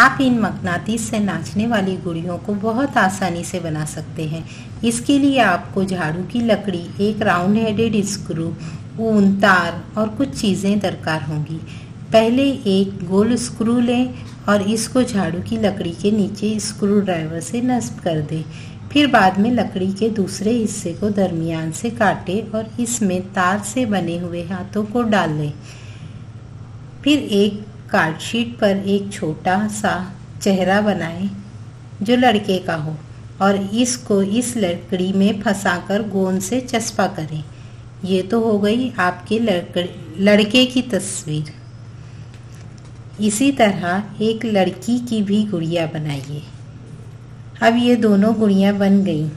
आप इन मकनातीस से नाचने वाली गुड़ियों को बहुत आसानी से बना सकते हैं। इसके लिए आपको झाड़ू की लकड़ी, एक राउंड हेडेड स्क्रू, ऊन, तार और कुछ चीज़ें दरकार होंगी। पहले एक गोल स्क्रू लें और इसको झाड़ू की लकड़ी के नीचे स्क्रू ड्राइवर से नस्ब कर दें। फिर बाद में लकड़ी के दूसरे हिस्से को दरमियान से काटें और इसमें तार से बने हुए हाथों को डाल लें। फिर एक कार्डशीट पर एक छोटा सा चेहरा बनाएं जो लड़के का हो और इसको इस लकड़ी में फंसाकर गोंद से चस्पा करें। ये तो हो गई आपके लड़के की तस्वीर। इसी तरह एक लड़की की भी गुड़िया बनाइए। अब ये दोनों गुड़िया बन गई।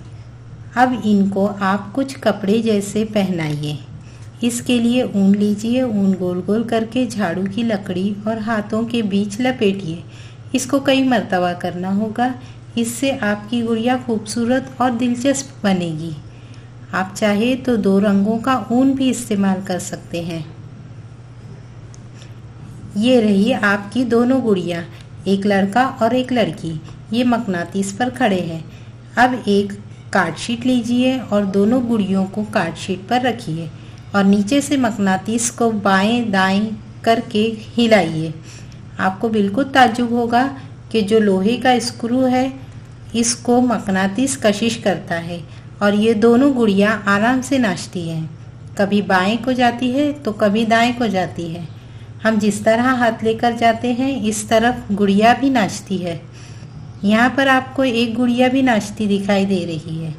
अब इनको आप कुछ कपड़े जैसे पहनाइए। इसके लिए ऊन लीजिए, ऊन गोल गोल करके झाड़ू की लकड़ी और हाथों के बीच लपेटिए। इसको कई मर्तबा करना होगा, इससे आपकी गुड़िया खूबसूरत और दिलचस्प बनेगी। आप चाहे तो 2 रंगों का ऊन भी इस्तेमाल कर सकते हैं। ये रही आपकी दोनों गुड़िया, एक लड़का और एक लड़की। ये मकनातीस पर खड़े हैं। अब एक कार्डशीट लीजिए और दोनों गुड़ियों को कार्डशीट पर रखिए और नीचे से मकनातीस को बाएं दाएं करके हिलाइए। आपको बिल्कुल ताज्जुब होगा कि जो लोहे का स्क्रू है इसको मकनातीस कशिश करता है और ये दोनों गुड़िया आराम से नाचती हैं। कभी बाएं को जाती है तो कभी दाएं को जाती है। हम जिस तरह हाथ लेकर जाते हैं इस तरफ गुड़िया भी नाचती है। यहाँ पर आपको एक गुड़िया भी नाचती दिखाई दे रही है।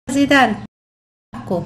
मज़ेदार आपको।